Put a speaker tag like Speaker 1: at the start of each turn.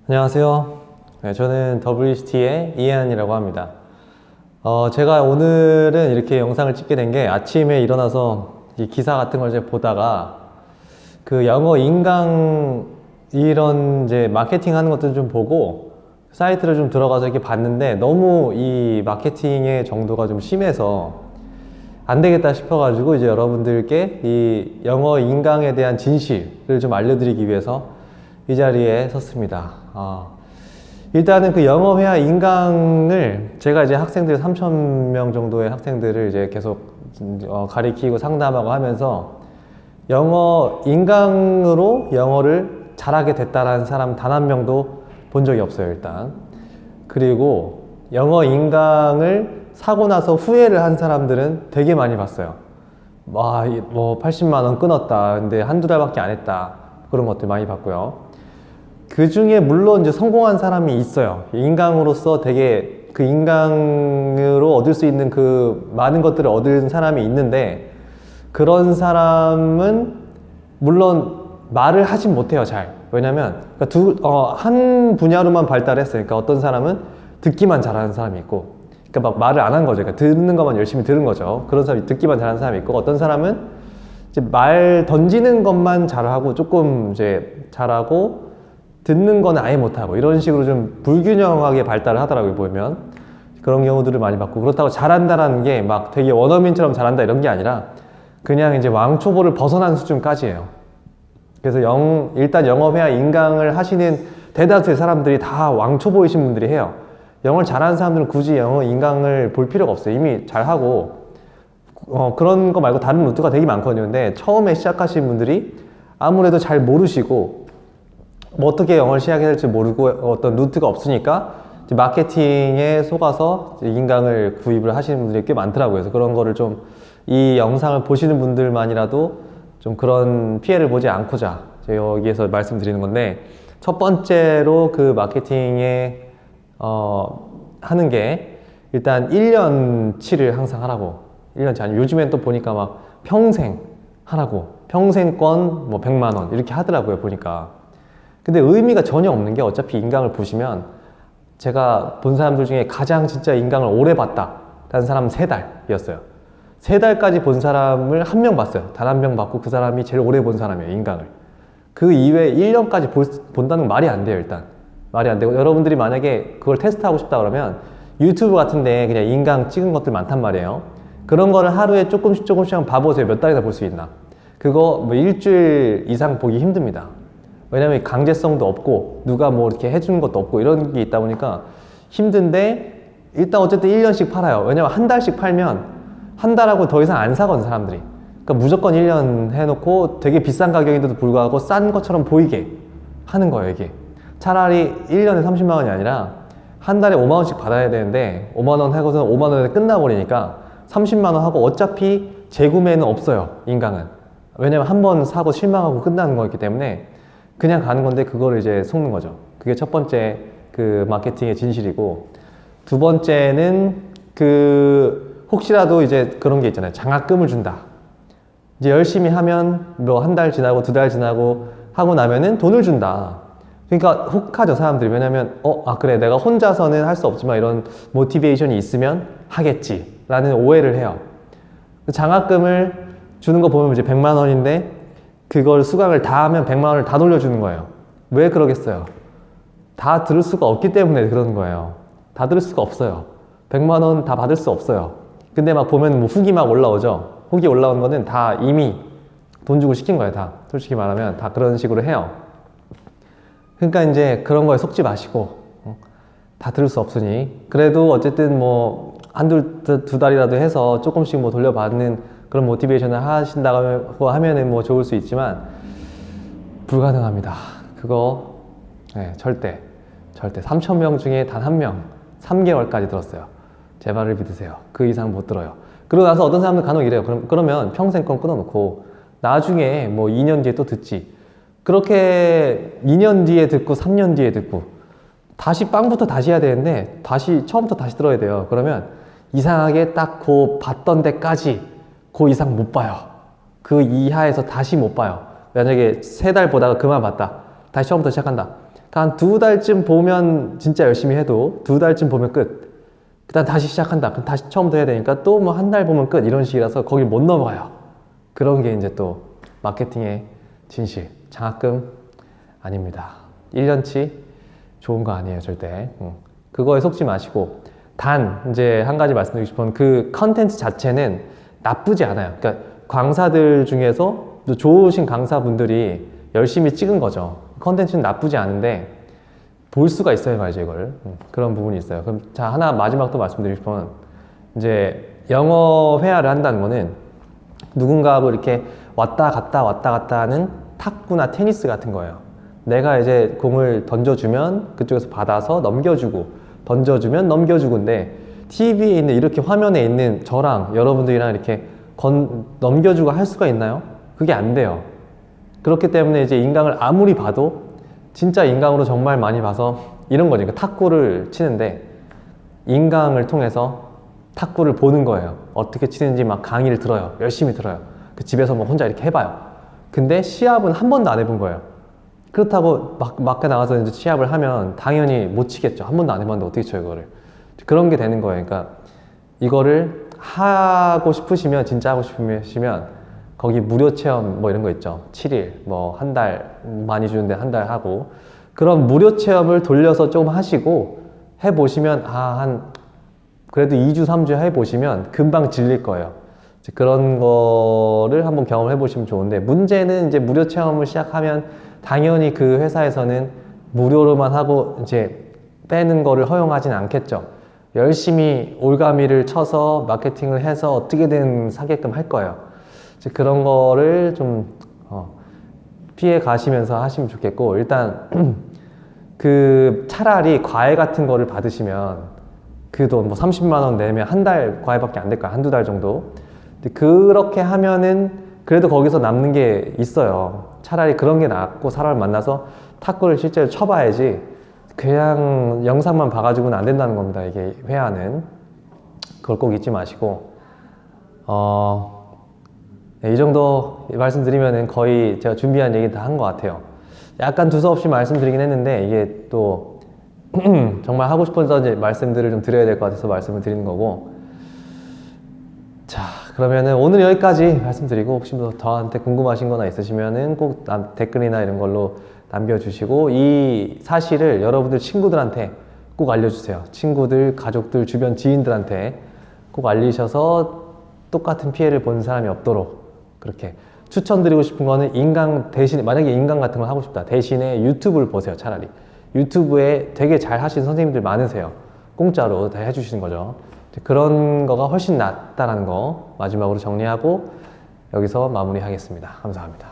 Speaker 1: 안녕하세요. 네, 저는 WCT의 이해한이라고 합니다. 제가 오늘은 이렇게 영상을 찍게 된 게 아침에 일어나서 이 기사 같은 걸 이제 보다가 그 영어 인강 이런 이제 마케팅 하는 것들 좀 보고 사이트를 좀 들어가서 이렇게 봤는데 너무 이 마케팅의 정도가 좀 심해서 안 되겠다 싶어가지고 이제 여러분들께 이 영어 인강에 대한 진실을 좀 알려드리기 위해서 이 자리에 섰습니다. 일단은 그 영어 회화 인강을 제가 이제 학생들 3,000명 정도의 학생들을 이제 계속 가리키고 상담하고 하면서 영어 인강으로 영어를 잘하게 됐다라는 사람 단 한 명도 본 적이 없어요, 일단. 그리고 영어 인강을 사고 나서 후회를 한 사람들은 되게 많이 봤어요. 뭐 80만 원 끊었다. 근데 한두 달밖에 안 했다. 그런 것들 많이 봤고요. 그 중에 물론 이제 성공한 사람이 있어요. 인강으로서 되게 그 인강으로 얻을 수 있는 그 많은 것들을 얻은 사람이 있는데 그런 사람은 물론 말을 하진 못해요, 잘. 왜냐면 한 분야로만 발달했어요. 그러니까 어떤 사람은 듣기만 잘하는 사람이 있고, 그러니까 막 말을 안 한 거죠. 그러니까 듣는 것만 열심히 들은 거죠. 그런 사람이 듣기만 잘하는 사람이 있고, 어떤 사람은 이제 말 던지는 것만 잘하고 조금 이제 잘하고 듣는 거는 아예 못하고 이런 식으로 좀 불균형하게 발달을 하더라고요, 보면. 그런 경우들을 많이 봤고, 그렇다고 잘한다라는 게 막 되게 원어민처럼 잘한다 이런 게 아니라 그냥 이제 왕초보를 벗어난 수준까지예요. 그래서 일단 영어 회화 인강을 하시는 대다수의 사람들이 다 왕초보이신 분들이 해요. 영어를 잘하는 사람들은 굳이 영어 인강을 볼 필요가 없어요. 이미 잘하고 그런 거 말고 다른 루트가 되게 많거든요. 근데 처음에 시작하시는 분들이 아무래도 잘 모르시고 뭐 어떻게 영어를 시작해야 될지 모르고 어떤 루트가 없으니까 이제 마케팅에 속아서 이제 인강을 구입을 하시는 분들이 꽤 많더라고요. 그래서 그런 거를 좀 이 영상을 보시는 분들만이라도 좀 그런 피해를 보지 않고자 제가 여기에서 말씀드리는 건데, 첫 번째로 그 마케팅에 하는 게 일단 1년치를 항상 하라고. 1년치 아니면 요즘엔 또 보니까 막 평생 하라고, 평생권 뭐 100만 원 이렇게 하더라고요, 보니까. 근데 의미가 전혀 없는 게 어차피 인강을 보시면 제가 본 사람들 중에 가장 진짜 인강을 오래 봤다 라는 사람은 3달이었어요. 3달까지 본 사람을 한 명 봤어요. 단 한 명 봤고 그 사람이 제일 오래 본 사람이에요, 인강을. 그 이외에 1년까지 본다는 건 말이 안 돼요, 일단. 말이 안 되고, 여러분들이 만약에 그걸 테스트하고 싶다 그러면 유튜브 같은데 그냥 인강 찍은 것들 많단 말이에요. 그런 거를 하루에 조금씩 한번 봐보세요. 몇 달이나 볼 수 있나. 그거 뭐 일주일 이상 보기 힘듭니다. 왜냐면 강제성도 없고 누가 뭐 이렇게 해주는 것도 없고 이런 게 있다 보니까 힘든데, 일단 어쨌든 1년씩 팔아요. 왜냐면 한 달씩 팔면 한 달하고 더 이상 안 사거든, 사람들이. 그러니까 무조건 1년 해놓고 되게 비싼 가격인데도 불구하고 싼 것처럼 보이게 하는 거예요, 이게. 차라리 1년에 30만 원이 아니라 한 달에 5만 원씩 받아야 되는데 5만 원 하고서 5만 원에 끝나버리니까 30만 원 하고 어차피 재구매는 없어요, 인강은. 왜냐면 한 번 사고 실망하고 끝나는 거기 때문에 그냥 가는 건데 그거를 이제 속는 거죠. 그게 첫 번째 그 마케팅의 진실이고, 두 번째는 혹시라도 이제 그런 게 있잖아요. 장학금을 준다. 이제 열심히 하면 뭐 한 달 지나고 2달 지나고 하고 나면은 돈을 준다. 그러니까 혹하죠, 사람들이. 왜냐면 그래, 내가 혼자서는 할 수 없지만 이런 모티베이션이 있으면 하겠지 라는 오해를 해요. 장학금을 주는 거 보면 이제 100만 원인데 그걸 수강을 다 하면 100만 원을 다 돌려주는 거예요. 왜 그러겠어요? 다 들을 수가 없기 때문에 그러는 거예요. 다 들을 수가 없어요. 100만 원 다 받을 수 없어요. 근데 막 보면 뭐 후기 막 올라오죠. 후기 올라온 거는 다 이미 돈 주고 시킨 거예요, 다. 솔직히 말하면 다 그런 식으로 해요. 그러니까 이제 그런 거에 속지 마시고, 다 들을 수 없으니 그래도 어쨌든 뭐 두 달이라도 해서 조금씩 뭐 돌려받는 그런 모티베이션을 하신다고 하면은 뭐 좋을 수 있지만 불가능합니다. 그거 절대 3,000명 중에 단 한 명 3개월까지 들었어요. 제 말을 믿으세요. 그 이상 못 들어요. 그러고 나서 어떤 사람들 간혹 이래요. 그러면 평생권 끊어놓고 나중에 뭐 2년 뒤에 또 듣지. 그렇게 2년 뒤에 듣고 3년 뒤에 듣고 다시 빵부터 다시 해야 되는데 처음부터 다시 들어야 돼요. 그러면 이상하게 딱 그 봤던 데까지 그 이상 못 봐요. 그 이하에서 다시 못 봐요. 만약에 3달 보다가 그만 봤다. 다시 처음부터 시작한다. 한 2달쯤 보면 진짜 열심히 해도 2달쯤 보면 끝. 그다음 다시 시작한다. 그럼 다시 처음부터 해야 되니까 또 뭐 한 달 보면 끝. 이런 식이라서 거길 못 넘어가요. 그런 게 이제 또 마케팅의 진실. 장학금 아닙니다. 1년치 좋은 거 아니에요, 절대. 그거에 속지 마시고. 단 이제 한 가지 말씀드리고 싶은 그 컨텐츠 자체는 나쁘지 않아요. 그러니까 강사들 중에서 좋으신 강사분들이 열심히 찍은 거죠. 컨텐츠는 나쁘지 않은데 볼 수가 있어야 말이죠, 이걸. 그런 부분이 있어요. 그럼 자, 하나 마지막 또 말씀드리고 싶은 이제 영어 회화를 한다는 거는 누군가하고 이렇게 왔다 갔다 하는 탁구나 테니스 같은 거예요. 내가 이제 공을 던져주면 그쪽에서 받아서 넘겨주고 던져주면 넘겨주고인데 TV에 있는 이렇게 화면에 있는 저랑 여러분들이랑 이렇게 넘겨주고 할 수가 있나요? 그게 안 돼요. 그렇기 때문에 이제 인강을 아무리 봐도 진짜 인강으로 정말 많이 봐서 이런 거죠. 그러니까 탁구를 치는데 인강을 통해서 탁구를 보는 거예요. 어떻게 치는지 막 강의를 들어요. 열심히 들어요. 그 집에서 뭐 혼자 이렇게 해봐요. 근데 시합은 한 번도 안 해본 거예요. 그렇다고 밖에 나가서 이제 시합을 하면 당연히 못 치겠죠. 한 번도 안 해봤는데 어떻게 쳐요, 이거를. 그런 게 되는 거예요. 그러니까 이거를 하고 싶으시면, 진짜 하고 싶으시면 거기 무료 체험 뭐 이런 거 있죠. 7일, 뭐 한 달, 많이 주는데 한 달 하고 그런 무료 체험을 돌려서 좀 하시고 해보시면 그래도 2주, 3주 해보시면 금방 질릴 거예요. 그런 거를 한번 경험해 보시면 좋은데 문제는 이제 무료 체험을 시작하면 당연히 그 회사에서는 무료로만 하고 이제 빼는 거를 허용하진 않겠죠. 열심히 올가미를 쳐서 마케팅을 해서 어떻게든 사게끔 할 거예요. 이제 그런 거를 좀 피해 가시면서 하시면 좋겠고, 일단 그 차라리 과외 같은 거를 받으시면 그 돈 뭐 30만 원 내면 한 달 과외밖에 안 될 거야. 한두 달 정도. 근데 그렇게 하면은 그래도 거기서 남는 게 있어요. 차라리 그런 게 낫고 사람을 만나서 탁구를 실제로 쳐봐야지 그냥 영상만 봐가지고는 안 된다는 겁니다. 이게 회화는. 그걸 꼭 잊지 마시고 이 정도 말씀드리면은 거의 제가 준비한 얘기 다 한 것 같아요. 약간 두서없이 말씀드리긴 했는데 이게 또 정말 하고 싶어서 이제 말씀들을 좀 드려야 될 것 같아서 말씀을 드리는 거고. 자, 그러면은 오늘 여기까지 말씀드리고 혹시 뭐 저한테 궁금하신 거나 있으시면은 꼭 댓글이나 이런 걸로 남겨주시고 이 사실을 여러분들 친구들한테 꼭 알려주세요. 친구들, 가족들, 주변 지인들한테 꼭 알리셔서 똑같은 피해를 본 사람이 없도록 그렇게. 추천드리고 싶은 거는 인강 대신에, 만약에 인강 같은 걸 하고 싶다 대신에 유튜브를 보세요. 차라리 유튜브에 되게 잘 하시는 선생님들 많으세요. 공짜로 다 해주시는 거죠. 그런 거가 훨씬 낫다라는 거 마지막으로 정리하고 여기서 마무리하겠습니다. 감사합니다.